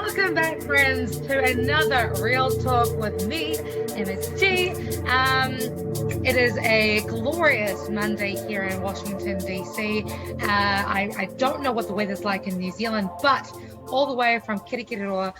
Welcome back, friends, to another Real Talk with me, MSG. It is a glorious Monday here in Washington, D.C. I don't know what the weather's like in New Zealand, but all the way from Kirikiriroa,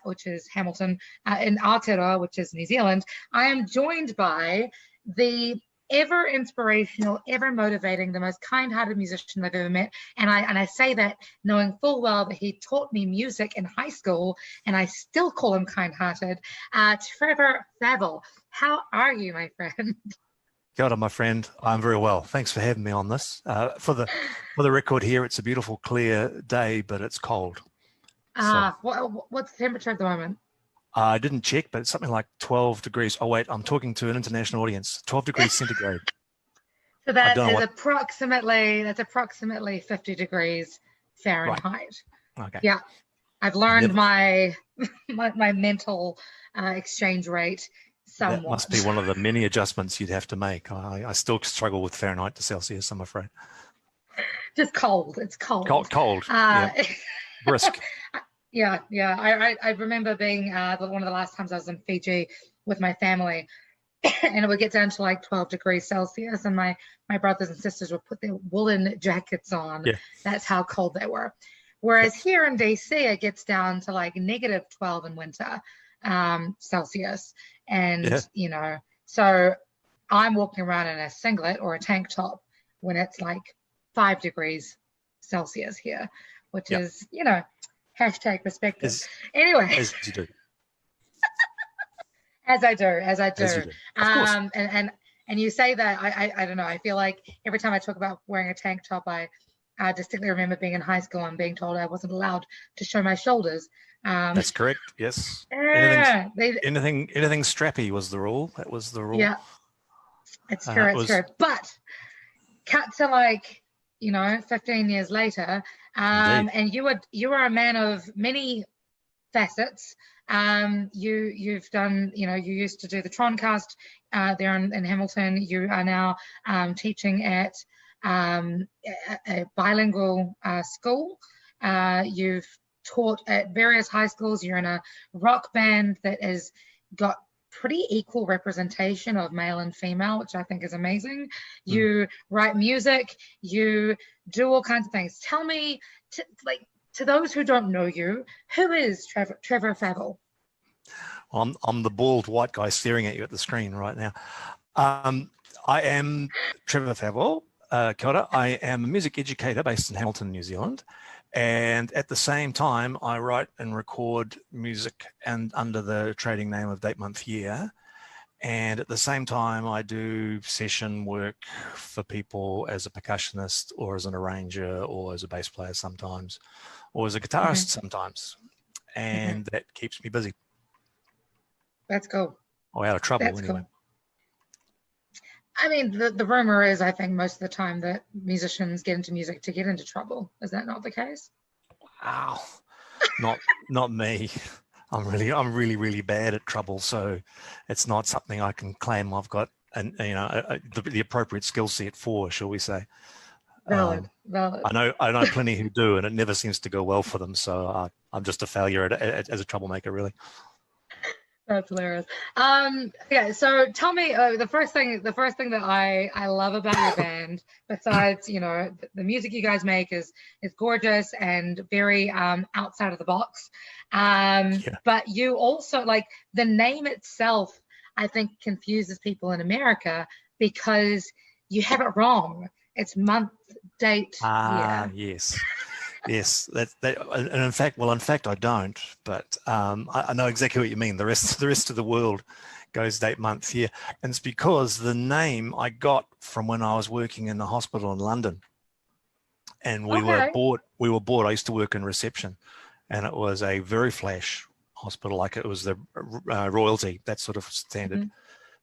which is Hamilton, in Aotearoa, which is New Zealand, I am joined by the ever inspirational, ever motivating, the most kind-hearted musician I've ever met. And I say that knowing full well that he taught me music in high school, and I still call him kind-hearted. Trevor Faville, how are you, my friend? Kia ora, my friend. I'm very well. Thanks for having me on this. For the record here, it's a beautiful, clear day, but it's cold. What's the temperature at the moment? I didn't check, but it's something like 12 degrees. Oh, wait, I'm talking to an international audience. 12 degrees centigrade. So that is approximately 50 degrees Fahrenheit. Right. Okay. Yeah. I've learned my mental exchange rate somewhat. That must be one of the many adjustments you'd have to make. I still struggle with Fahrenheit to Celsius, I'm afraid. Just cold. It's cold. Cold. Yeah. Brisk. Yeah. I remember being one of the last times I was in Fiji with my family, and it would get down to like 12 degrees Celsius, and my brothers and sisters would put their woolen jackets on. Yeah. That's how cold they were. Whereas here in DC, it gets down to like negative 12 in winter Celsius. And, so I'm walking around in a singlet or a tank top when it's like 5 degrees Celsius here, which is, hashtag perspective. Anyway. As you do. As I do. As you do. Of course. And you say that, I don't know, I feel like every time I talk about wearing a tank top, I distinctly remember being in high school and being told I wasn't allowed to show my shoulders. That's correct, yes. Anything strappy was the rule. That was the rule. Yeah, it's true. But cut to 15 years later, and you are a man of many facets. You've done, you used to do the Troncast there in Hamilton. You are now teaching at a bilingual school. You've taught at various high schools. You're in a rock band that has got pretty equal representation of male and female, which I think is amazing. You write music, you do all kinds of things. Tell me, to those who don't know you, who is Trevor Faville? Well, I'm the bald white guy staring at you at the screen right now. I am Trevor Faville. Kia ora. I am a music educator based in Hamilton, New Zealand. And at the same time, I write and record music and under the trading name of Date Month Year. And at the same time, I do session work for people as a percussionist or as an arranger or as a bass player sometimes, or as a guitarist sometimes. And that keeps me busy. That's cool. Or out of trouble anyway. Cool. I mean, the rumor is, I think most of the time that musicians get into music to get into trouble. Is that not the case? Wow, not me. I'm really bad at trouble, so it's not something I can claim I've got the appropriate skill set for, shall we say? Valid. I know plenty who do, and it never seems to go well for them. So I'm just a failure as a troublemaker, really. That's hilarious. So tell me, the first thing that I love about your band, besides the music you guys make is gorgeous and very outside of the box. But you also, the name itself, I think confuses people in America because you have it wrong. It's month, date, year. Yes. Yes, and in fact, I don't. But I know exactly what you mean. The rest of the world goes date, month, year, and it's because the name I got from when I was working in the hospital in London, and we were bored. I used to work in reception, and it was a very flash hospital, like it was the royalty, that sort of standard.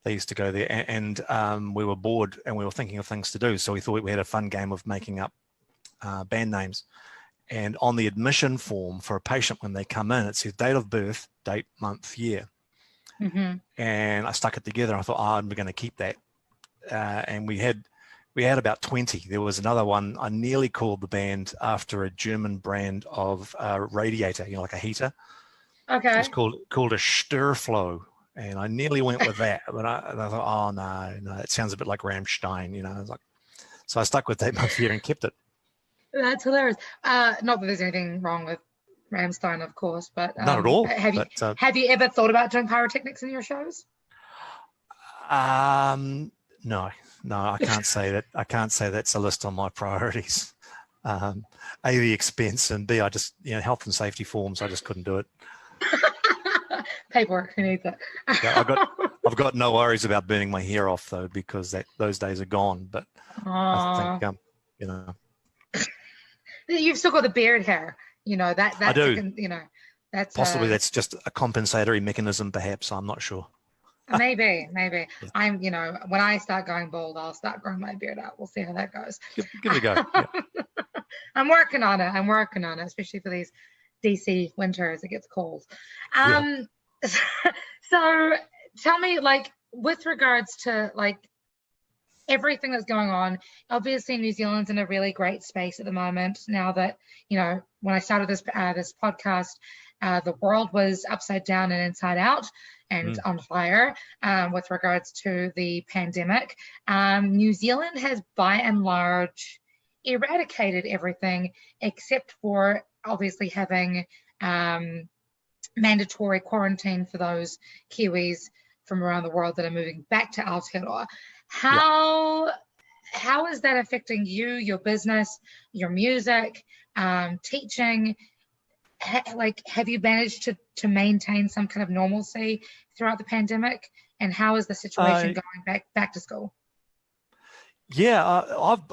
They used to go there, and we were bored, and we were thinking of things to do. So we thought we had a fun game of making up band names. And on the admission form for a patient when they come in, it says date of birth, date, month, year. And I stuck it together. I thought, I'm going to keep that. And we had We had about 20. There was another one. I nearly called the band after a German brand of radiator, you know, like a heater. Okay. It was called a Sturflow, and I nearly went with that, but I thought, oh no, it sounds a bit like Rammstein, you know. I was like, so I stuck with 8 Month Year and kept it. That's hilarious. Not that there's anything wrong with Rammstein, of course, but not at all. Have you ever thought about doing pyrotechnics in your shows? No, I can't say that. I can't say that's a list on my priorities. A, the expense, and B, I just, you know, health and safety forms, I just couldn't do it. Paperwork, who needs it? Yeah, I've got no worries about burning my hair off though, because those days are gone. But I think, you know, you've still got the beard hair. You know that's I do. You know, that's possibly that's just a compensatory mechanism, perhaps. I'm not sure. Maybe. Yeah. I'm, you know, when I start going bald, I'll start growing my beard out. We'll see how that goes. Give it a go. Yeah. I'm working on it, especially for these DC winters. It gets cold. So tell me, like, with regards to like everything that's going on, obviously New Zealand's in a really great space at the moment. Now that, you know, when I started this podcast, the world was upside down and inside out and on fire with regards to the pandemic. New Zealand has by and large eradicated everything except for obviously having mandatory quarantine for those Kiwis from around the world that are moving back to Aotearoa. How is that affecting you, your business, your music, teaching? Like, have you managed to maintain some kind of normalcy throughout the pandemic? And how is the situation going back to school? Yeah,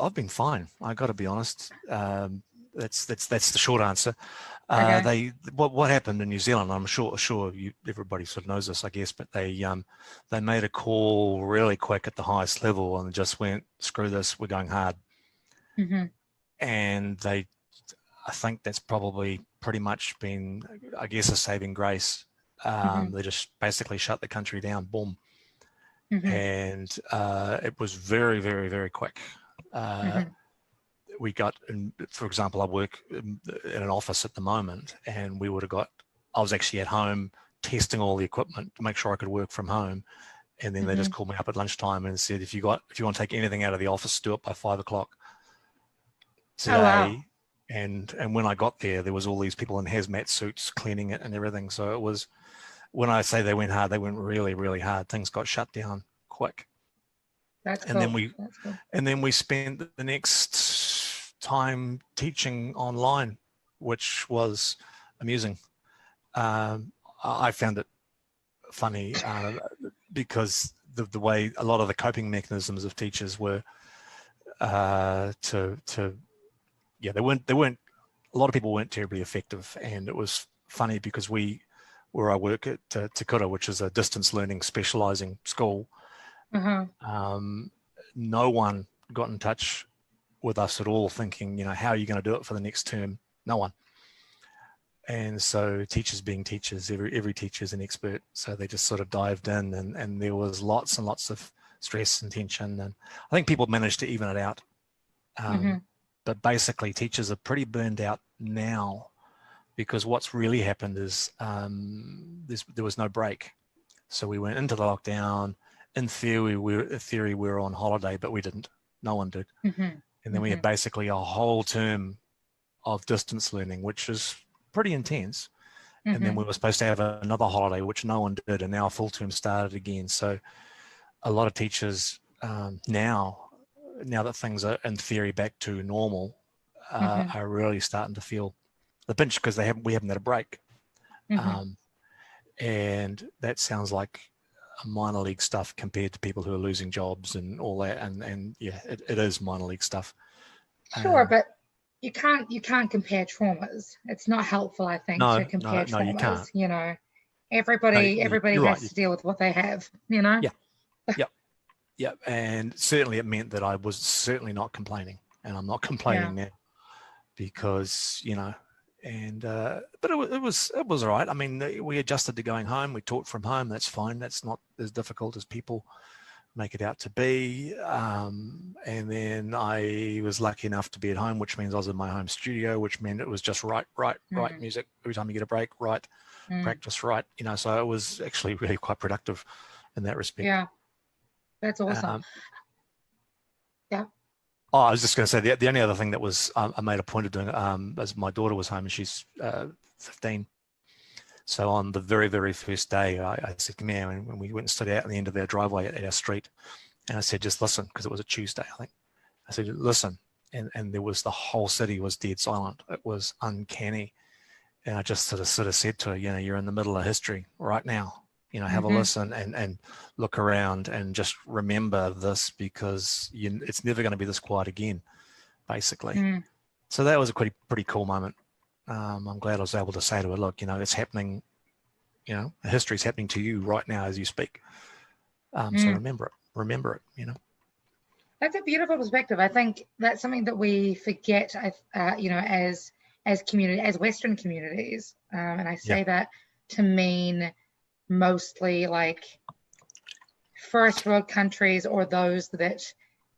I've been fine. I got to be honest. That's the short answer. Okay. What happened in New Zealand? I'm sure everybody sort of knows this, I guess, but they made a call really quick at the highest level and just went, screw this, we're going hard. And I think that's probably pretty much been, I guess, a saving grace. They just basically shut the country down, boom. And it was very, very, very quick. We got, for example, I work in an office at the moment, and I was actually at home testing all the equipment to make sure I could work from home. And then they just called me up at lunchtime and said, if you want to take anything out of the office, do it by 5 o'clock today. Oh, wow. And when I got there was all these people in hazmat suits cleaning it and everything. So it was, when I say they went hard, they went really, really hard. Things got shut down quick. That's and cool. Then we spent the next time teaching online, which was amusing. I found it funny because the way a lot of the coping mechanisms of teachers were they weren't a lot of people weren't terribly effective. And it was funny because where I work at Te Kura, which is a distance learning specializing school, no one got in touch with us at all thinking, you know, how are you going to do it for the next term? No one. And so teachers being teachers, every teacher is an expert. So they just sort of dived in, and there was lots and lots of stress and tension. And I think people managed to even it out. But basically teachers are pretty burned out now, because what's really happened is there was no break. So we went into the lockdown. In theory, we were on holiday, but we didn't. No one did. And then we had basically a whole term of distance learning, which is pretty intense. And then we were supposed to have another holiday, which no one did. And now a full term started again. So a lot of teachers now that things are in theory back to normal, are really starting to feel the pinch, because we haven't had a break. And that sounds like a minor league stuff compared to people who are losing jobs and all that. And yeah, it is minor league stuff. Sure, but you can't compare traumas. It's not helpful, I think, to compare traumas. You can't. You know, everybody has to deal with what they have. You know. Yeah, and certainly it meant that I was certainly not complaining, and I'm not complaining now, because, you know, and but it was all right. I mean, we adjusted to going home. We taught from home. That's fine. That's not as difficult as people make it out to be. And then I was lucky enough to be at home, which means I was in my home studio, which meant it was just write music. Every time you get a break, write, practice, write, you know, so it was actually really quite productive in that respect. Yeah, that's awesome. Yeah. Oh, I was just going to say the only other thing that was I made a point of doing as my daughter was home and she's 15. So on the very, very first day, I said, come here, and when we went and stood out at the end of our driveway at our street, and I said, just listen, because it was a Tuesday, I think. I said, listen, and there was the whole city was dead silent. It was uncanny. And I just sort of said to her, you know, you're in the middle of history right now. You know, have a listen and look around and just remember this, because it's never going to be this quiet again, basically. So that was a pretty cool moment. I'm glad I was able to say to her, look, you know, it's happening, you know, history's happening to you right now as you speak. So remember it, you know. That's a beautiful perspective. I think that's something that we forget, you know, as community, as Western communities. And I say that to mean mostly like first world countries, or those that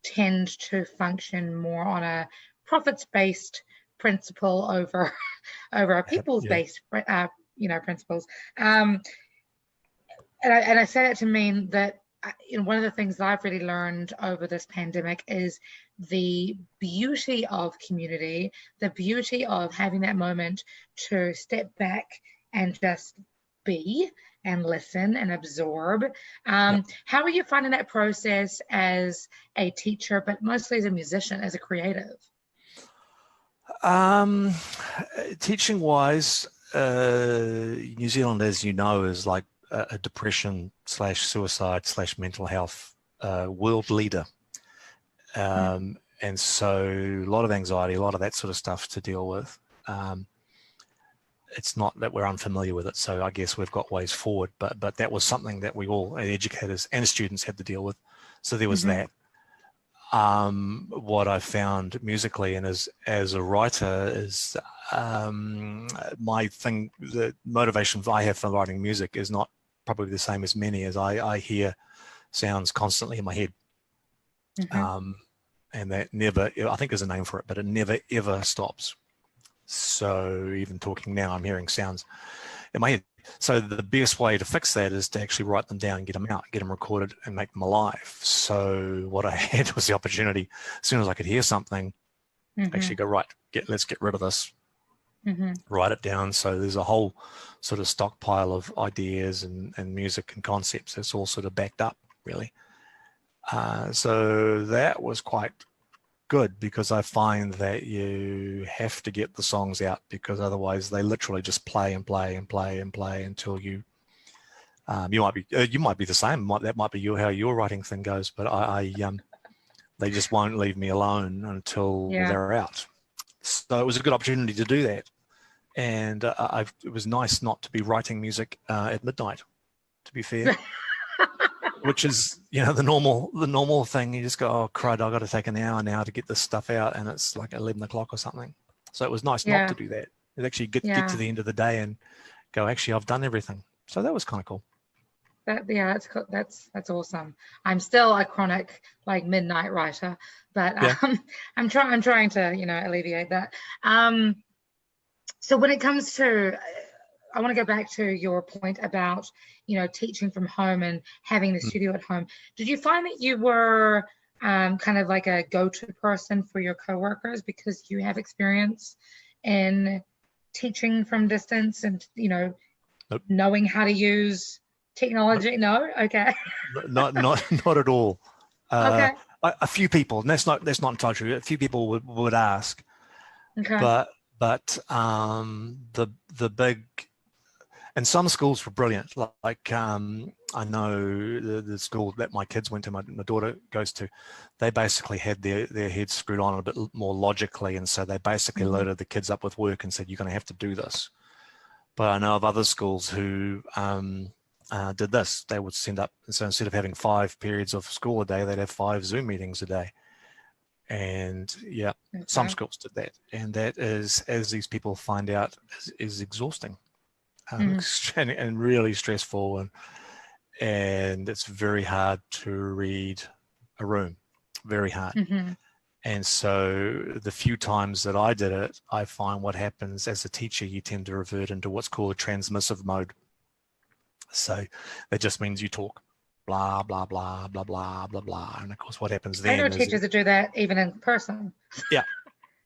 tend to function more on a profits-based principle over a people's-based, you know, principles. And I say that to mean that, you know, one of the things that I've really learned over this pandemic is the beauty of community, the beauty of having that moment to step back and just be and listen and absorb. How are you finding that process as a teacher, but mostly as a musician, as a creative? Teaching wise, New Zealand, as you know, is like a depression / suicide / mental health world leader. And so a lot of anxiety, a lot of that sort of stuff to deal with. It's not that we're unfamiliar with it, so I guess we've got ways forward, but that was something that we all, educators and students, had to deal with. So there was that. What I found musically and as a writer is my thing, the motivation I have for writing music is not probably the same as many, as I hear sounds constantly in my head. And that never, I think there's a name for it, but it never ever stops. So even talking now, I'm hearing sounds in my head. So the best way to fix that is to actually write them down, get them out, get them recorded, and make them alive. So what I had was the opportunity, as soon as I could hear something, actually go, right, let's get rid of this, write it down. So there's a whole sort of stockpile of ideas and music and concepts that's all sort of backed up, really. So that was quite good, because I find that you have to get the songs out, because otherwise they literally just play and play and play and play until you might be the same. That might be how your writing thing goes, but they just won't leave me alone until they're out. So it was a good opportunity to do that, and it was nice not to be writing music at midnight, to be fair. Which is, you know, the normal thing. You just go, oh crud, I've got to take an hour now to get this stuff out, and it's like 11 o'clock or something. So it was nice not to do that. It actually get to the end of the day and go, actually, I've done everything. So that was kind of cool. That's awesome. I'm still a chronic like midnight writer, but I'm trying to, you know, alleviate that. So when it comes to, I want to go back to your point about, you know, teaching from home and having the studio at home. Did you find that you were kind of like a go-to person for your coworkers because you have experience in teaching from distance and, you know, knowing how to use technology? No? Okay. Not at all. Okay. A few people, and that's not entirely true. A few people would ask. Okay. But the big, and some schools were brilliant. Like I know the school that my kids went to, my daughter goes to, they basically had their heads screwed on a bit more logically, and so they basically loaded the kids up with work and said, you're going to have to do this. But I know of other schools who did this. They would send up, so instead of having 5 periods of school a day, they'd have 5 Zoom meetings a day. And some schools did that, and that is, as these people find out, is exhausting and really stressful. and it's very hard to read a room, very hard. And so the few times that I did it, I find what happens as a teacher, you tend to revert into what's called a transmissive mode. So that just means you talk blah, blah, blah, blah, blah, blah, blah. And of course, what happens then I know teachers that do that even in person. Yeah.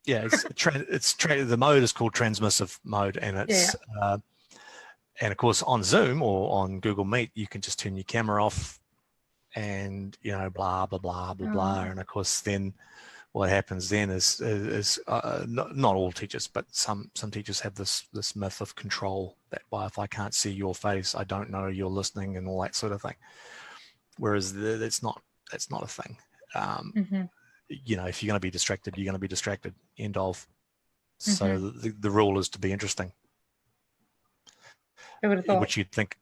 Yeah. The mode is called transmissive mode. And it's, and of course on Zoom or on Google Meet, you can just turn your camera off and, you know, blah, blah, blah, blah, blah. And of course, then what happens then is not all teachers, but some teachers have this myth of control that if I can't see your face, I don't know you're listening and all that sort of thing. Whereas that's not a thing. You know, if you're going to be distracted, you're going to be distracted. End of. So the rule is to be interesting. Who would have thought? Which you'd think,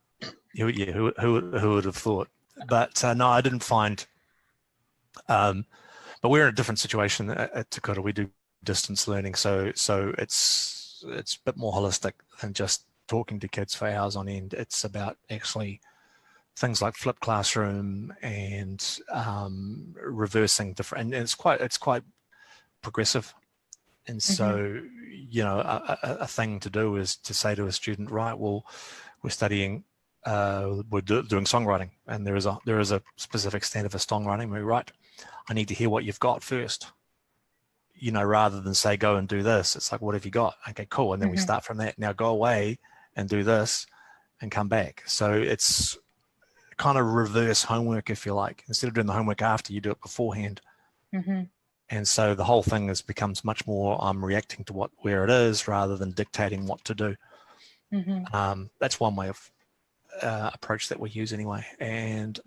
who would have thought? But no, I didn't find. But we're in a different situation at Dakota. We do distance learning, so it's a bit more holistic than just talking to kids for hours on end. It's about actually things like flipped classroom and reversing different, and it's quite progressive. And so, you know, a thing to do is to say to a student, right, well, we're studying, we're doing songwriting, and there is a specific standard for songwriting. We're right. I need to hear what you've got first, you know, rather than say, go and do this. It's like, what have you got? Okay, cool. And then we start from that. Now go away and do this and come back. So it's kind of reverse homework, if you like. Instead of doing the homework after, you do it beforehand. And so the whole thing becomes much more reacting to where it is rather than dictating what to do. That's one way of approach that we use anyway. And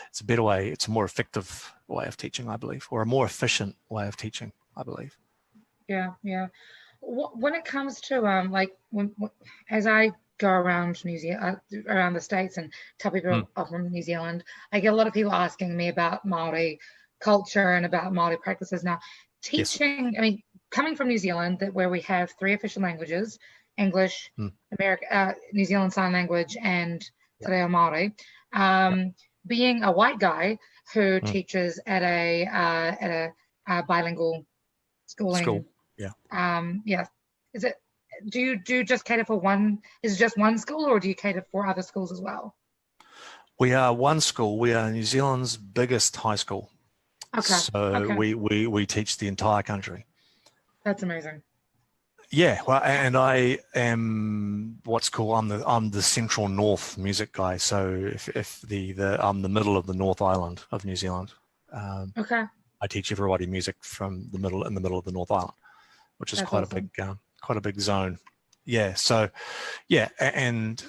it's a better way. It's a more effective way of teaching, I believe, or a more efficient way of teaching, I believe. Yeah. When it comes to like as I go around New Zealand, around the States, and tell people I'm from New Zealand, I get a lot of people asking me about Maori culture and about Maori practices. Now, teaching, I mean, coming from New Zealand, where we have 3 official languages: English, New Zealand Sign Language, and Te Reo Maori. Being a white guy who teaches at a bilingual schooling. Is it? Do you just cater for one? Is it just one school, or do you cater for other schools as well? We are one school. We are New Zealand's biggest high school. Okay. So we teach the entire country. That's amazing. Yeah, well, and I am what's called I'm the central north music guy. So if I'm the middle of the North Island of New Zealand. I teach everybody music from in the middle of the North Island, which is quite a big zone. Yeah. So yeah, and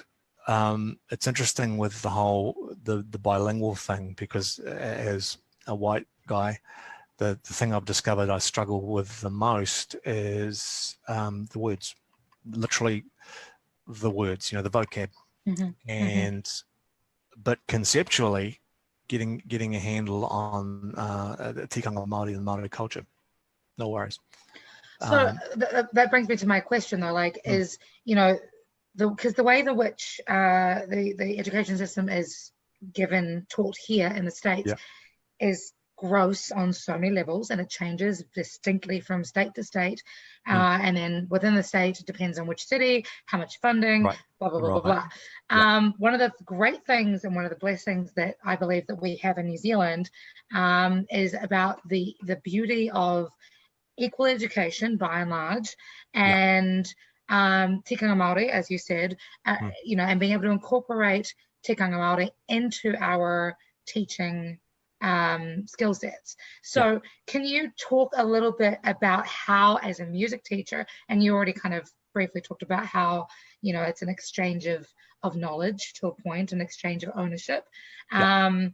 it's interesting with the whole the bilingual thing, because as a white guy, the thing I've discovered I struggle with the most is the words, literally the words, you know, the vocab, and but conceptually getting a handle on tikanga Māori and Māori culture, no worries. So that brings me to my question though, like is, you know, because the way in which the education system is taught here in the States is gross on so many levels, and it changes distinctly from state to state, and then within the state it depends on which city, how much funding, blah blah blah blah blah. One of the great things and one of the blessings that I believe that we have in New Zealand is about the beauty of equal education by and large, and tikanga Māori, as you said, you know, and being able to incorporate tikanga Māori into our teaching skill sets. So can you talk a little bit about how, as a music teacher, and you already kind of briefly talked about how, you know, it's an exchange of knowledge to a point, an exchange of ownership. How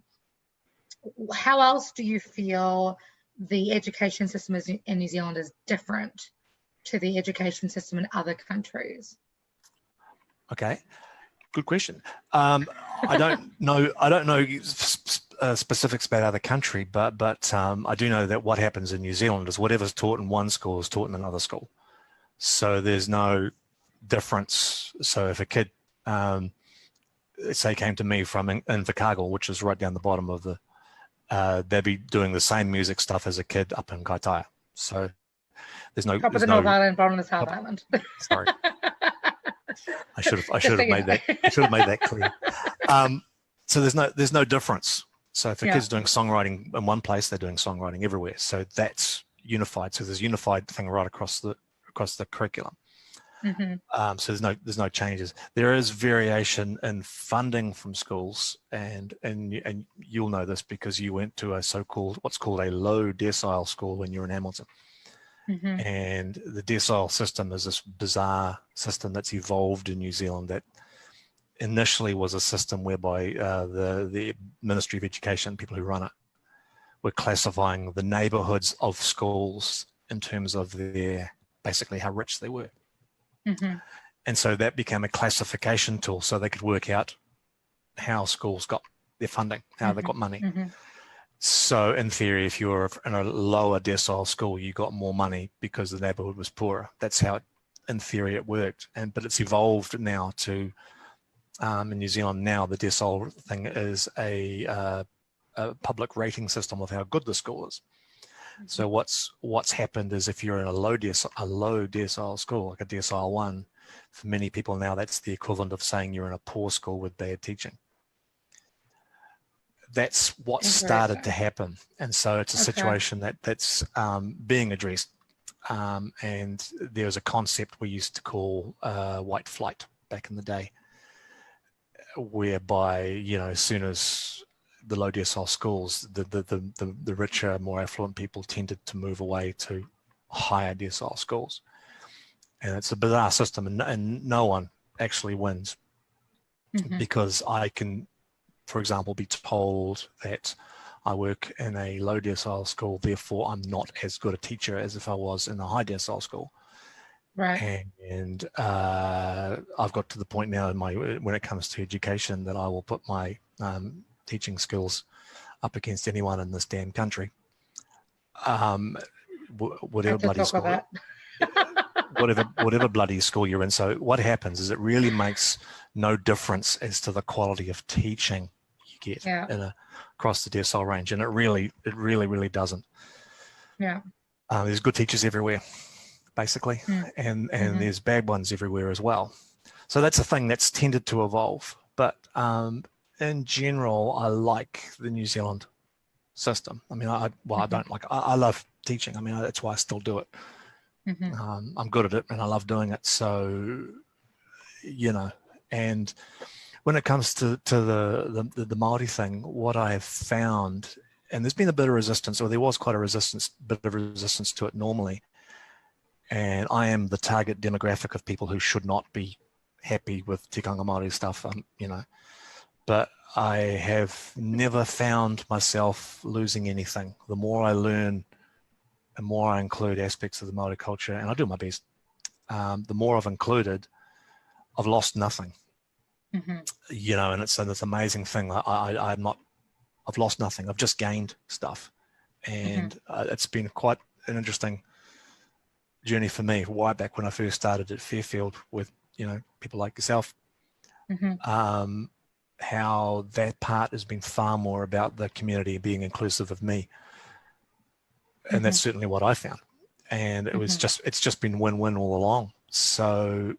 else do you feel the education system in New Zealand is different to the education system in other countries? Okay, good question. I don't know specifics about other country, but I do know that what happens in New Zealand is whatever's taught in one school is taught in another school. So there's no difference. So if a kid say came to me from Invercargill, which is right down the bottom of the, they'd be doing the same music stuff as a kid up in Kaitaia. So there's no top of the North Island, bottom of the South Island. Sorry, I should have made that clear. So there's no difference. So if a kid's doing songwriting in one place, they're doing songwriting everywhere. So that's unified. So there's a unified thing right across the curriculum. So there's no changes. There is variation in funding from schools, and you'll know this because you went to what's called a low decile school when you're in Hamilton. And the decile system is this bizarre system that's evolved in New Zealand that initially was a system whereby the Ministry of Education, people who run it, were classifying the neighbourhoods of schools in terms of basically how rich they were. And so that became a classification tool so they could work out how schools got their funding, how they got money. So in theory, if you were in a lower decile school, you got more money because the neighborhood was poorer. That's how in theory it worked. But it's evolved now to, in New Zealand now, the decile thing is a public rating system of how good the school is. So what's happened is if you're in a low decile school, like a decile 1, for many people now, that's the equivalent of saying you're in a poor school with bad teaching. That's what started to happen. And so it's a situation that's being addressed. And there's a concept we used to call white flight back in the day, whereby, as soon as the low decile schools, the richer, more affluent people tended to move away to higher decile schools. And it's a bizarre system, and no one actually wins because I can, for example, be told that I work in a low decile school, therefore I'm not as good a teacher as if I was in a high decile school. Right. And I've got to the point now when it comes to education that I will put my teaching skills up against anyone in this damn country. Whatever bloody school, whatever bloody school you're in. So what happens is it really makes no difference as to the quality of teaching you get across the decile range, and it really doesn't. There's good teachers everywhere, basically, and there's bad ones everywhere as well. So that's a thing that's tended to evolve, but in general, I like the New Zealand system. I mean, I love teaching. I mean, that's why I still do it. I'm good at it and I love doing it. So, and when it comes to the Maori thing, what I have found, and there's been a bit of resistance, or there was quite a bit of resistance to it normally. And I am the target demographic of people who should not be happy with tikanga Maori stuff, but I have never found myself losing anything. The more I learn, the more I include aspects of the Maori culture, and I do my best, the more I've included, I've lost nothing. And it's this amazing thing. I've lost nothing. I've just gained stuff, and it's been quite an interesting journey for me. Way back when I first started at Fairfield with people like yourself, how that part has been far more about the community being inclusive of me, and that's certainly what I found. And it was it's just been win-win all along. So,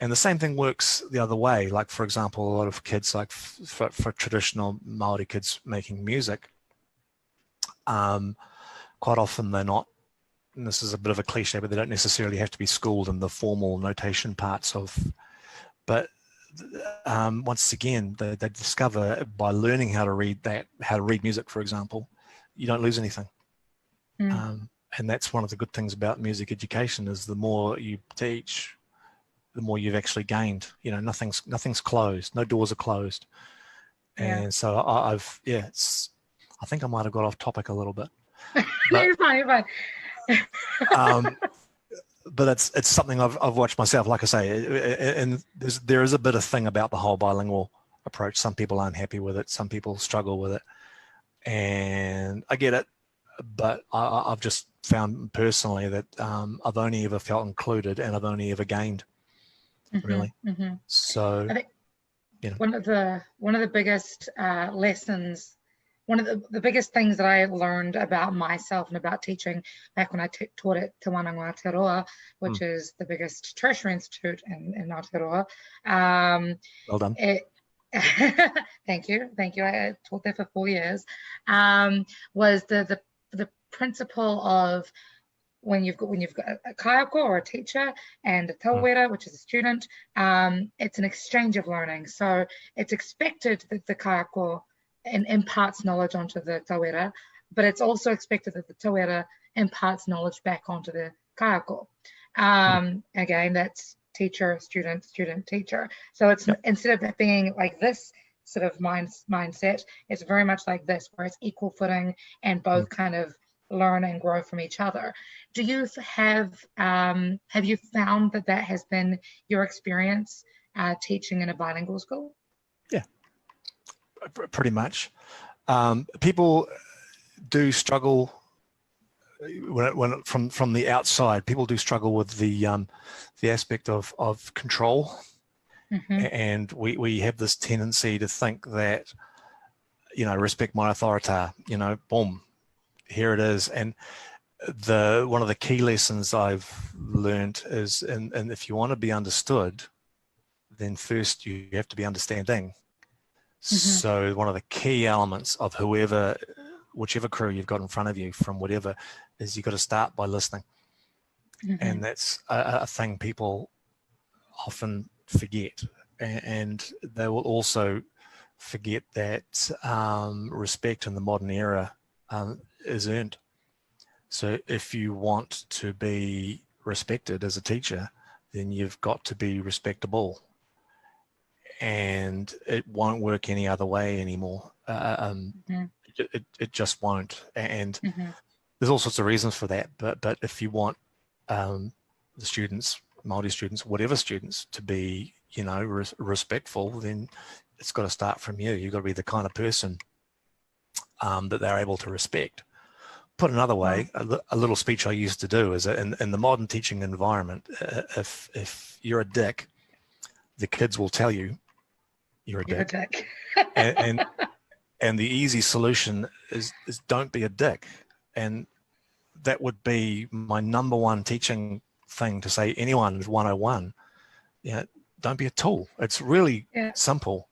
and the same thing works the other way. Like, for example, a lot of kids, like for traditional Maori kids making music, quite often they're not, and this is a bit of a cliche, but they don't necessarily have to be schooled in the formal notation parts of, but once again, they discover by learning how to read music, for example, you don't lose anything. And that's one of the good things about music education is the more you teach, the more you've actually gained. Nothing's closed, no doors are closed. And so I think I might have got off topic a little bit. No, you're fine. But it's something I've watched myself, like I say, and there is a bit of thing about the whole bilingual approach. Some people aren't happy with it. Some people struggle with it, and I get it. But I've just found personally that I've only ever felt included, and I've only ever gained, really. So You know. One of the biggest lessons, one of the biggest things that I learned about myself and about teaching back when I taught at Te Wānanga Aotearoa, which is the biggest tertiary institute in Aotearoa. Well done. Thank you. I taught there for 4 years. Was the principle of when you've got a kaiako or a teacher and a tauwera, which is a student, it's an exchange of learning. So it's expected that the kaiako imparts knowledge onto the tauwera, but it's also expected that the tauwera imparts knowledge back onto the kaiako. Again, that's teacher, student, student, teacher. So it's instead of it being like this sort of mindset, it's very much like this, where it's equal footing and both kind of learn and grow from each other. Do you have you found that has been your experience teaching in a bilingual school? Yeah, pretty much. People do struggle when from the outside. People do struggle with the aspect of control, and we have this tendency to think that, you know, respect my authority. You know, boom, here it is. And one of the key lessons I've learned is, and if you want to be understood, then first you have to be understanding. So one of the key elements of whichever crew you've got in front of you from whatever, is you've got to start by listening. And that's a thing people often forget. And they will also forget that respect in the modern era is earned. So if you want to be respected as a teacher, then you've got to be respectable. And it won't work any other way anymore. It just won't. And there's all sorts of reasons for that. But if you want the students, Māori students, whatever students, to be, you know, respectful, then it's got to start from you. You've got to be the kind of person that they're able to respect. Put another way, a little speech I used to do is that in the modern teaching environment, if you're a dick, the kids will tell you you're a dick. And the easy solution is don't be a dick. And that would be my number one teaching thing to say. Anyone is 101. You know, don't be a tool. It's really simple,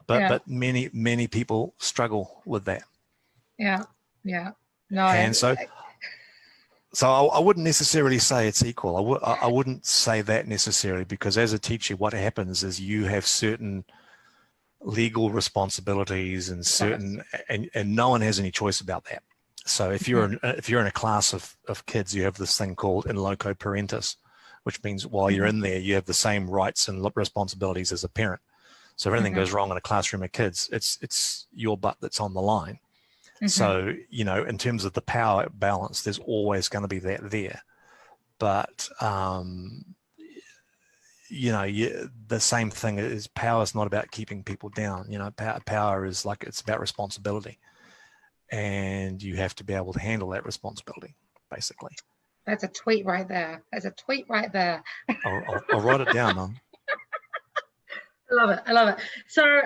but many people struggle with that. No. And so I wouldn't necessarily say it's equal. I wouldn't say that necessarily, because as a teacher, what happens is you have certain legal responsibilities and certain, and no one has any choice about that. So if you're in a class of kids, you have this thing called in loco parentis, which means while you're in there, you have the same rights and responsibilities as a parent. So if anything goes wrong in a classroom of kids, it's your butt that's on the line. So, you know, in terms of the power balance, there's always going to be that there. But, you know, the same thing is, power is not about keeping people down. You know, power is like, it's about responsibility. And you have to be able to handle that responsibility, basically. That's a tweet right there. I'll write it down, Mum. I love it. So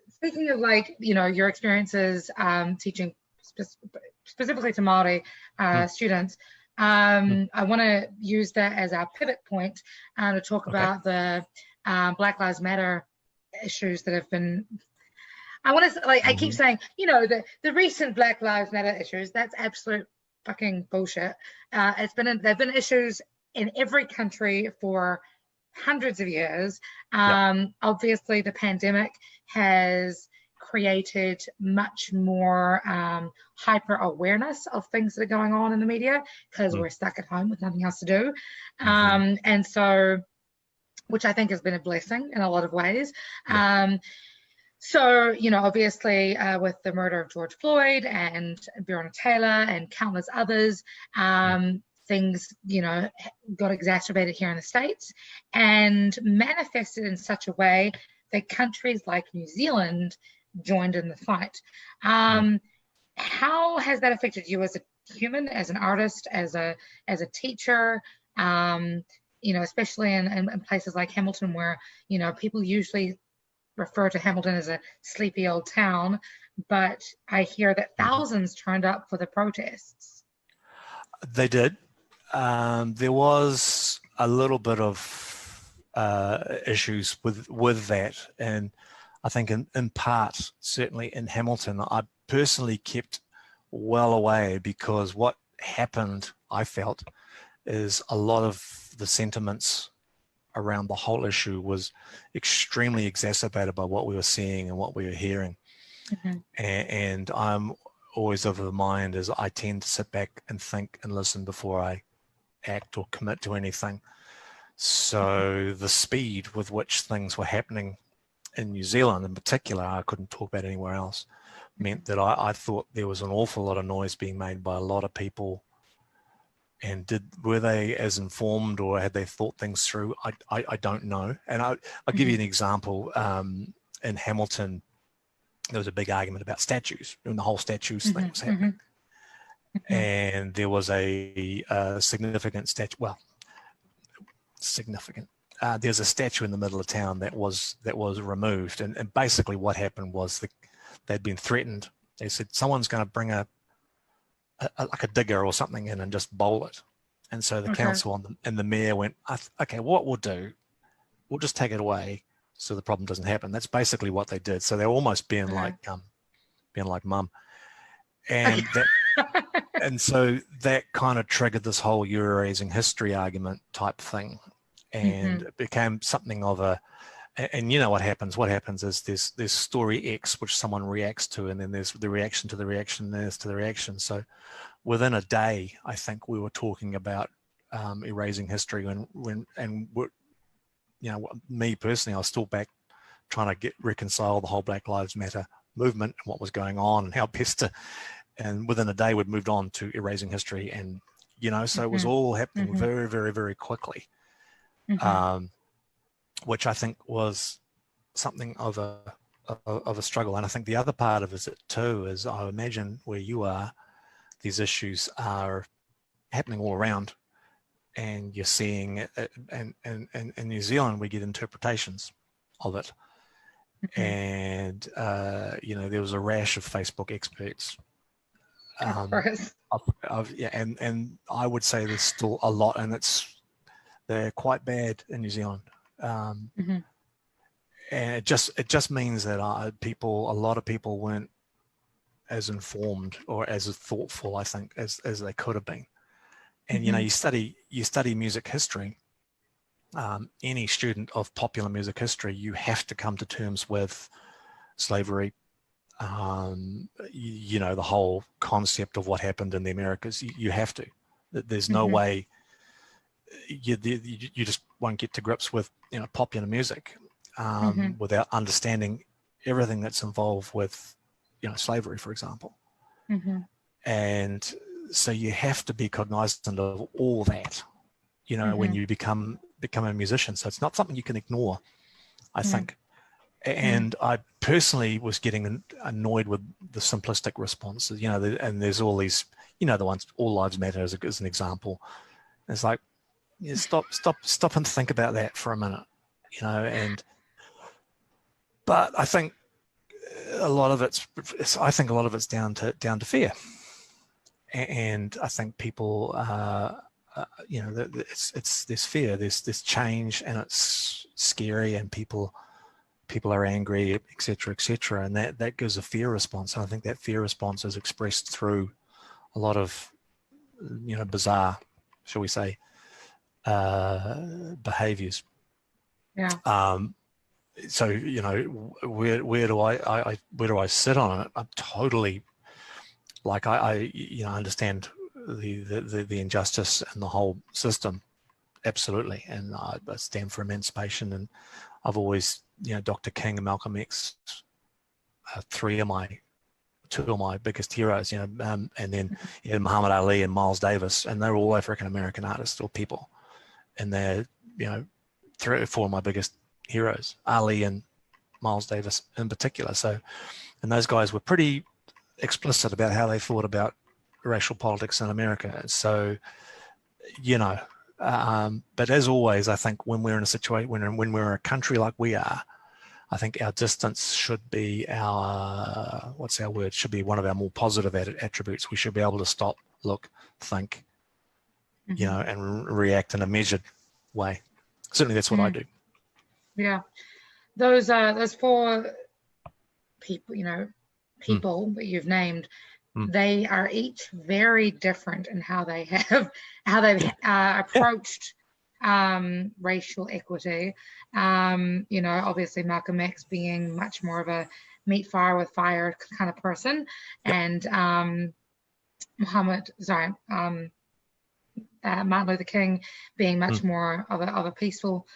speaking of, like, you know, your experiences teaching specifically to Maori students, I want to use that as our pivot point to talk about the Black Lives Matter issues that have been, I want to, like, I keep saying, you know, the recent Black Lives Matter issues, that's absolute fucking bullshit. There've been issues in every country for hundreds of years. Obviously, the pandemic has created much more hyper awareness of things that are going on in the media, because we're stuck at home with nothing else to do. And so, which I think has been a blessing in a lot of ways. So, you know, obviously with the murder of George Floyd and Breonna Taylor and countless others, things, you know, got exacerbated here in the States and manifested in such a way that countries like New Zealand joined in the fight. How has that affected you as a human, as an artist, as a teacher, you know, especially in places like Hamilton, where, you know, people usually refer to Hamilton as a sleepy old town, but I hear that thousands turned up for the protests. They did. There was a little bit of issues with that, and I think in part, certainly in Hamilton, I personally kept well away, because what happened, I felt, is a lot of the sentiments around the whole issue was extremely exacerbated by what we were seeing and what we were hearing. And I'm always of the mind is I tend to sit back and think and listen before I act or commit to anything. So the speed with which things were happening in New Zealand in particular, I couldn't talk about anywhere else, meant that I thought there was an awful lot of noise being made by a lot of people. And were they as informed, or had they thought things through? I don't know. And I'll give you an example. In Hamilton, there was a big argument about statues, and the whole statues thing was happening. And there was a significant statue. Well, significant. There's a statue in the middle of town that was removed, and basically what happened was they'd been threatened. They said someone's going to bring like a digger or something in and just bowl it. And so the council and the mayor went, okay, what we'll do, we'll just take it away so the problem doesn't happen. That's basically what they did. So they're almost being like mum. And and so that kind of triggered this whole you're erasing history argument type thing. And it became something of and you know what happens is there's story X, which someone reacts to, and then there's the reaction to the reaction, and there's to the reaction. So within a day, I think we were talking about erasing history, me personally, I was still back trying to reconcile the whole Black Lives Matter movement and what was going on and how best to, and within a day we'd moved on to erasing history, and so it was all happening very, very, very quickly. Which I think was something of a struggle. And I think the other part of it too is, I imagine where you are, these issues are happening all around, and you're seeing it, and in New Zealand we get interpretations of it. And there was a rash of Facebook experts. Of course. And I would say there's still a lot, and they're quite bad in New Zealand. And it just means that a lot of people weren't as informed or as thoughtful, I think, as they could have been. And you study music history. Any student of popular music history, you have to come to terms with slavery. The whole concept of what happened in the Americas. You have to. There's no way. You just won't get to grips with popular music without understanding everything that's involved with slavery, for example. And so you have to be cognizant of all that when you become a musician. So it's not something you can ignore, I think. And I personally was getting annoyed with the simplistic responses, and there's all these, the ones, all lives matter as an example. It's like, stop and think about that for a minute, but I think a lot of it's down to fear, and I think people, there's fear, there's change, and it's scary, and people are angry, etc., and that gives a fear response. And I think that fear response is expressed through a lot of, bizarre, shall we say, behaviors. So where do I sit on it? I'm totally, like, I understand the injustice and the whole system, absolutely, and I stand for emancipation. And I've always, Dr. King and Malcolm X, two of my biggest heroes, and then Muhammad Ali and Miles Davis, and they're all African American artists or people, and they're three or four of my biggest heroes, Ali and Miles Davis in particular. So, and those guys were pretty explicit about how they thought about racial politics in America. So, but as always, I think when we're in a situation, when we're in a country like we are, I think our distance should be should be one of our more positive attributes. We should be able to stop, look, think, and react in a measured way. Certainly that's what I do. Yeah. Those 4 people, people that you've named, they are each very different in how they've approached racial equity. Obviously Malcolm X being much more of a meet fire with fire kind of person, and Martin Luther King being much more of a peaceful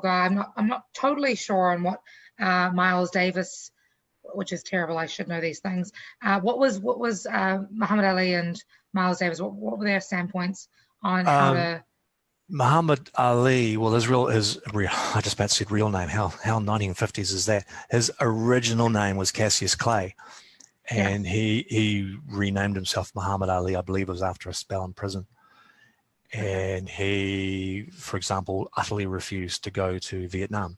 guy. I'm not totally sure on what Miles Davis, which is terrible, I should know these things. What was Muhammad Ali and Miles Davis? What were their standpoints on how to? Muhammad Ali, well, I just about said real name. How 1950s is that? His original name was Cassius Clay, and he renamed himself Muhammad Ali. I believe it was after a spell in prison. And he, for example, utterly refused to go to Vietnam.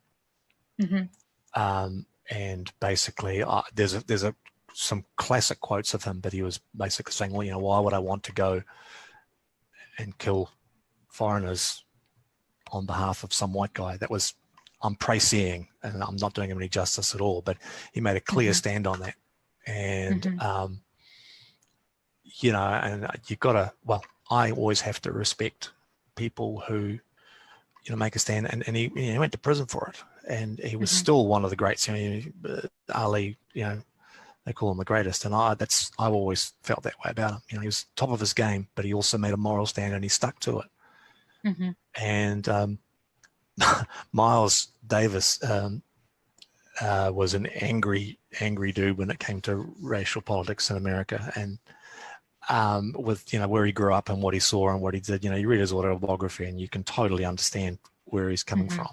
And basically, there's some classic quotes of him, but he was basically saying, well, why would I want to go and kill foreigners on behalf of some white guy? I'm pré-seeing, and I'm not doing him any justice at all, but he made a clear stand on that. And, and you've got to, I always have to respect people who, make a stand, and he went to prison for it, and he was still one of the greats. Ali, they call him the greatest, and I've always felt that way about him. He was top of his game, but he also made a moral stand, and he stuck to it. And Miles Davis was an angry dude when it came to racial politics in America, and with where he grew up and what he saw and what he did. You read his autobiography and you can totally understand where he's coming from.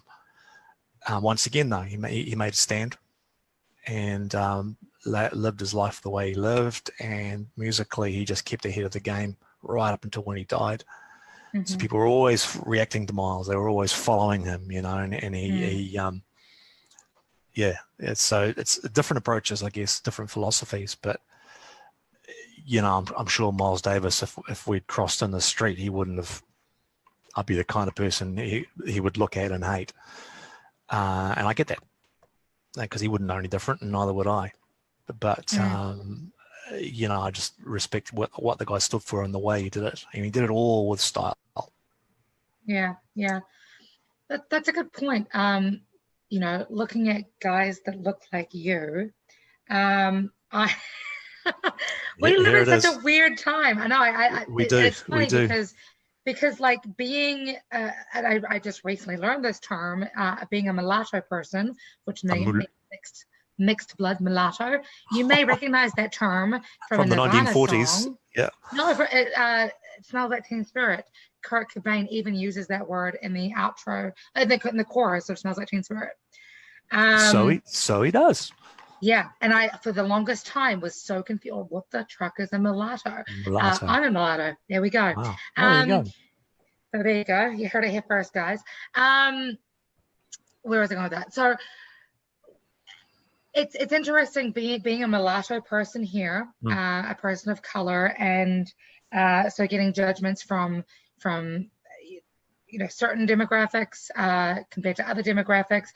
Once again, though, he made a stand and lived his life the way he lived, and musically he just kept ahead of the game right up until when he died. So people were always reacting to Miles. They were always following him, and it's different approaches, I guess, different philosophies, but I'm sure Miles Davis, if we'd crossed in the street, he wouldn't have. I'd be the kind of person he would look at and hate, and I get that, because he wouldn't know any different, and neither would I. But I just respect what the guy stood for and the way he did it, and he did it all with style. Yeah, that's a good point. Looking at guys that look like you, we live in such a weird time. I know. We do. It's funny because like being, and I just recently learned this term, being a mulatto person, which means mixed blood mulatto. You may recognize that term from the Nirvana 1940s. Song. Yeah. No, it Smells Like Teen Spirit. Kurt Cobain even uses that word in the outro, in the chorus of Smells Like Teen Spirit. So he does. Yeah, and I, for the longest time, was so confused. Oh, what the truck is a mulatto? I'm a mulatto. There we go. Wow. There you go. So there you go. You heard it here first, guys. Where was I going with that? So it's interesting being a mulatto person here, a person of color, and so getting judgments from certain demographics compared to other demographics.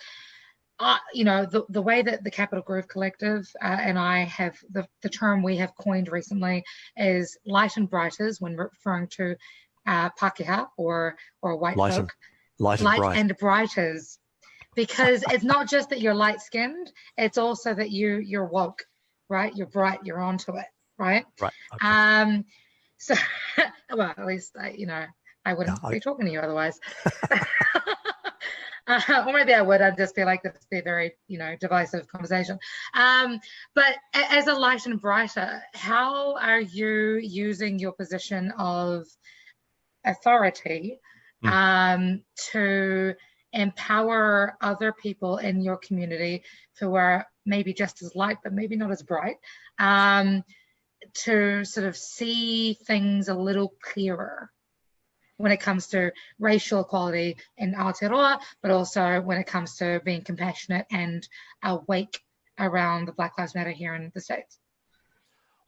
The way that the Capital Groove Collective and I have the term we have coined recently is light and brighters when referring to Pākehā or white folk. Light and brighters, because it's not just that you're light skinned, it's also that you're woke, right? You're bright, you're onto it, right? Right. Okay. So, well, at least I wouldn't be talking to you otherwise. Or maybe I would. I'd just be like, this would be a very, divisive conversation. But as a light and brighter, how are you using your position of authority to empower other people in your community who are maybe just as light, but maybe not as bright, to sort of see things a little clearer? when it comes to racial equality in Aotearoa, but also when it comes to being compassionate and awake around the Black Lives Matter here in the States?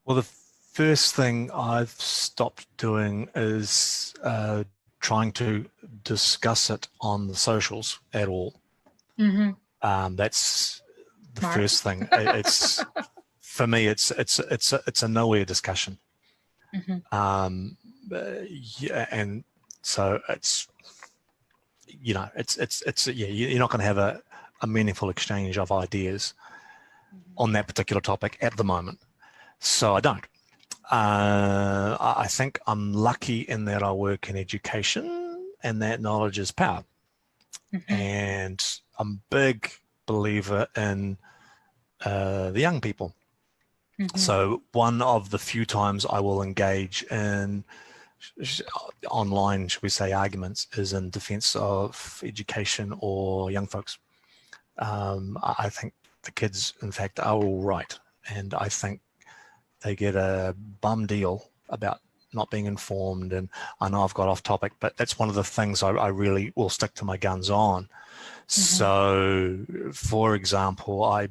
Well, the first thing I've stopped doing is trying to discuss it on the socials at all. That's the first thing. It's for me, it's a nowhere discussion. Yeah, and so it's, you know, yeah, you're not going to have a meaningful exchange of ideas on that particular topic at the moment. So I don't. I think I'm lucky in that I work in education, and that knowledge is power. And I'm a big believer in the young people. So one of the few times I will engage in online, should we say, arguments is in defense of education or young folks. I think the kids, in fact, are all right. And I think they get a bum deal about not being informed. And I know I've got off topic, but that's one of the things I really will stick to my guns on. So, for example, I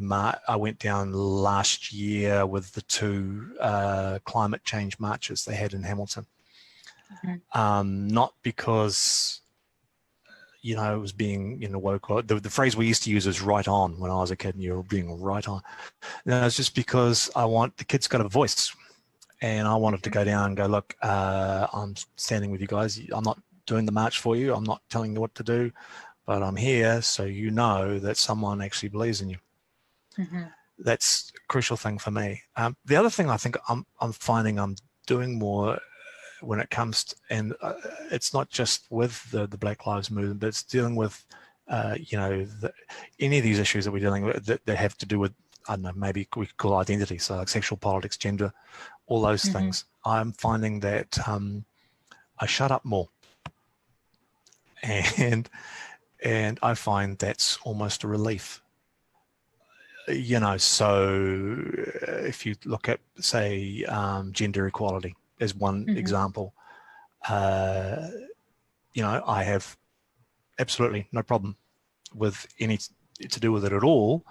went down last year with the 2 climate change marches they had in Hamilton. Not because, you know, it was being, you know, woke. The phrase we used to use is right on when I was a kid, and you were being right on. No, it's just because I want the kids got a voice, and I wanted to go down and go, look, I'm standing with you guys. I'm not doing the march for you. I'm not telling you what to do, but I'm here so you know that someone actually believes in you. That's a crucial thing for me. The other thing I think I'm finding I'm doing more when it comes to, and it's not just with the Black Lives Movement, but it's dealing with, you know, any of these issues that we're dealing with that have to do with, I don't know, maybe we could call identity, so like sexual politics, gender, all those things. I'm finding that I shut up more, and I find that's almost a relief. You know, so if you look at, say, gender equality as one example, you know, I have absolutely no problem with any to do with it at all.